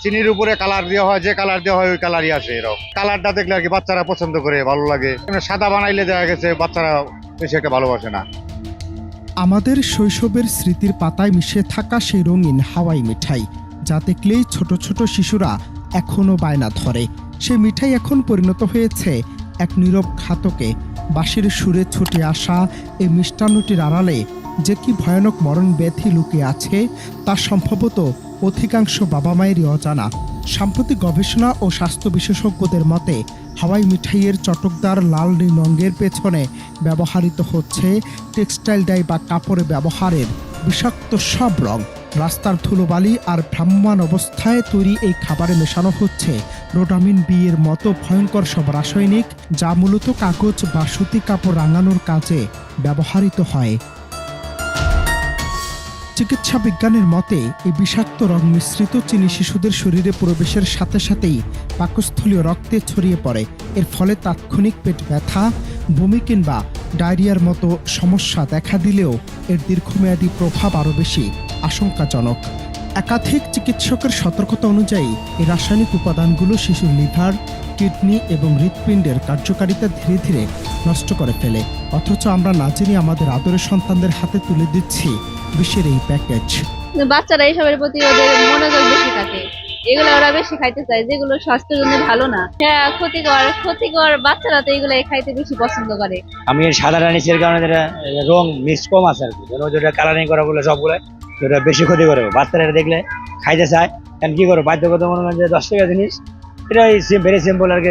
চিনির উপরে কালার দেওয়া হয়, যে কালার দেওয়া হয় ওই কালারই আসে। এরকম কালারটা দেখলে আর কি বাচ্চারা পছন্দ করে, ভালো লাগে। সাদা বানাইলে দেখা গেছে বাচ্চারা বেশি একটা ভালোবাসে না। আমাদের শৈশবের স্মৃতির পাতায় মিশে থাকা সেই রঙিন হাওয়াই মিঠাই, যা দেখলেই ছোট ছোট শিশুরা এখনো বায়না ধরে। সেই মিঠাই এখন পরিণত হয়েছে এক নীরব ঘাতকে। বাঁশির সুরে ছুটে আসা এই মিষ্টান্নটির আড়ালে যে কি ভয়ানক মরণ ব্যাধি লুকিয়ে আছে তা সম্ভবত অধিকাংশ বাবা মায়েরই অজানা। সাম্প্রতিক গবেষণা ও স্বাস্থ্য বিশেষজ্ঞদের মতে হাওয়াই মিঠাইয়ের চটকদার লাল নীল রঙের পেছনে ব্যবহৃত হচ্ছে টেক্সটাইল ডাই বা কাপড়ে ব্যবহারের বিষাক্ত সব রং। রাস্তার ধুলোবালি আর ভ্রাম্যমাণ অবস্থায় তৈরি এই খাবারে মেশানো হচ্ছে রোডামিন বি এর মতো ভয়ঙ্কর সব রাসায়নিক, যা মূলত কাগজ বা সুতি কাপড় রাঙানোর কাজে ব্যবহৃত হয়। চিকিৎসা বিজ্ঞানের মতে এই বিষাক্ত রং মিশ্রিত চিনি শিশুদের শরীরে প্রবেশের সাথে সাথেই পাকস্থলীয় রক্তে ছড়িয়ে পড়ে। এর ফলে তাৎক্ষণিক পেট ব্যথা, বমি কিংবা ডায়রিয়ার মতো সমস্যা দেখা দিলেও এর দীর্ঘমেয়াদী প্রভাব আরও বেশি আশঙ্কাজনক। একাধিক চিকিৎসকের সতর্কতা অনুযায়ী এই রাসায়নিক উপাদানগুলো শিশুর লিভার, কিডনি এবং হৃৎপিণ্ডের কার্যকারিতা ধীরে ধীরে নষ্ট করে ফেলে। অথচ আমরা না জেনে আমাদের আদরের সন্তানদের হাতে তুলে দিচ্ছি বিষের এই প্যাকেজ। বাচ্চারা এইসবের প্রতি ওদের মনোযোগ বেশি থাকে, এগুলো ওরা বেশি খাইতে চায়, যেগুলো স্বাস্থ্যের জন্য ভালো না। হ্যাঁ, ক্ষতিকর বাচ্চারা তো এগুলো খাইতে বেশি পছন্দ করে। আমি সাদা নিচের কারণে যেটা রং মিক্স কম আছে আর কি, যেটা কালারিং করা বলে সবগুলো যেটা বেশি ক্ষতি করে। বাচ্চারা এটা দেখলে খাইতে চায়, কারণ কি করো বাধ্যগত মনে করেন যে 10 টাকা জিনিস, এটাই ভেরি সিম্পল আর কি,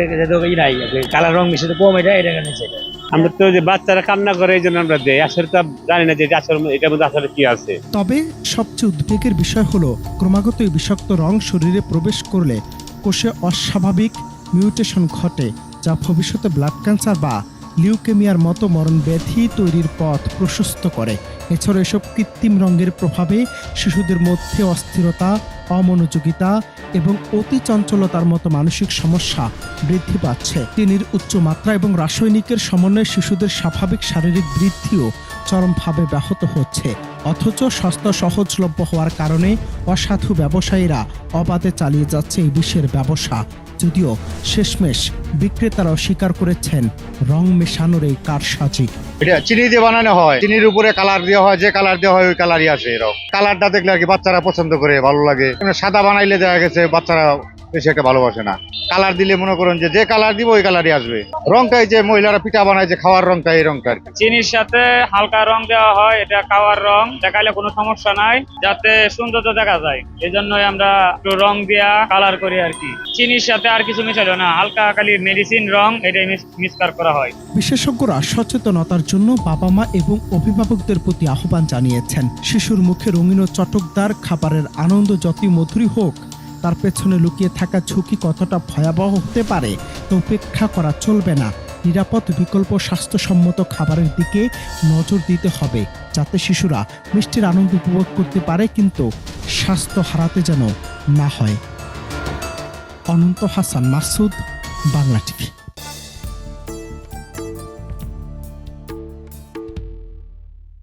নাই কালার রং মিশিয়ে কম, এটা নিচে। আমরা তো যে বাচ্চারা কান্না করে এই জন্য আমরা দেই, আসলে তো জানি না যে আসলে এটার মধ্যে আসলে কি আছে। তবে সবচেয়ে উদ্বেগের বিষয় হলো ক্রমাগত এই বিষাক্ত রং শরীরে প্রবেশ করলে কোষে অস্বাভাবিক মিউটেশন ঘটে, যা ভবিষ্যতে ব্লাড ক্যান্সার বা লিউকেমিয়ার মতো মরণ ব্যাধি তৈরির পথ প্রশস্ত করে। এছাড়া এসব কৃত্রিম রঙের প্রভাবে শিশুদের মধ্যে অস্থিরতা, অমনোযোগিতা এবং অতি চঞ্চলতার মতো মানসিক সমস্যা বৃদ্ধি পাচ্ছে। চিনির উচ্চ মাত্রা এবং রাসায়নিকের সমন্বয়ে শিশুদের স্বাভাবিক শারীরিক বৃদ্ধিও চরমভাবে ব্যাহত হচ্ছে। অথচ সস্তা সহজলভ্য হওয়ার কারণে অসাধু ব্যবসায়ীরা অবাধে চালিয়ে যাচ্ছে এই বিষের ব্যবসা। যদিও শেষমেশ বিক্রেতারাও স্বীকার করেছেন রং মেশানোর এই কারসাজি। এটা চিনি দিয়ে বানানো হয়, চিনির উপরে কালার দেওয়া হয়, যে কালার দেওয়া হয় ওই কালারই আসে। এরকম কালারটা দেখলে আর কি বাচ্চারা পছন্দ করে, ভালো লাগে। সাদা বানাইলে দেখা গেছে বাচ্চারা বেশি একটা ভালোবাসে না। কালার দিলে মনে করেন যে কালার দিব ওই কালারই আসবে। রংটাই যে মহিলারা পিঠা বানায় যে খাওয়ার রংটা, এই রংটা আর কি। চিনির সাথে হালকা রং দেওয়া হয়, এটা খাওয়ার রং, দেখাইলে কোনো সমস্যা নাই, যাতে সৌন্দর্য দেখা যায়। এই জন্যই আমরা একটু রং দিয়া কালার করি আর কি। চিনির সাথে আর কিছু মিশালো না, হালকা খালি মেডিসিন রং এটাই মিক্সচার করা হয়। বিশেষজ্ঞরা সচেতনতার জন্য বাবা মা এবং অভিভাবকদের প্রতি আহ্বান জানিয়েছেন। শিশুর মুখে রঙিন ও চটকদার খাবারের আনন্দ যতই মধুরই হোক, তার পেছনে লুকিয়ে থাকা ঝুঁকি কতটা ভয়াবহ হতে পারে তা উপেক্ষা করা চলবে না। নিরাপদ বিকল্প স্বাস্থ্যসম্মত খাবারের দিকে নজর দিতে হবে, যাতে শিশুরা মিষ্টির আনন্দ উপভোগ করতে পারে, কিন্তু স্বাস্থ্য হারাতে যেন না হয়। অনন্ত হাসান মাসুদ, বাংলা টিভি।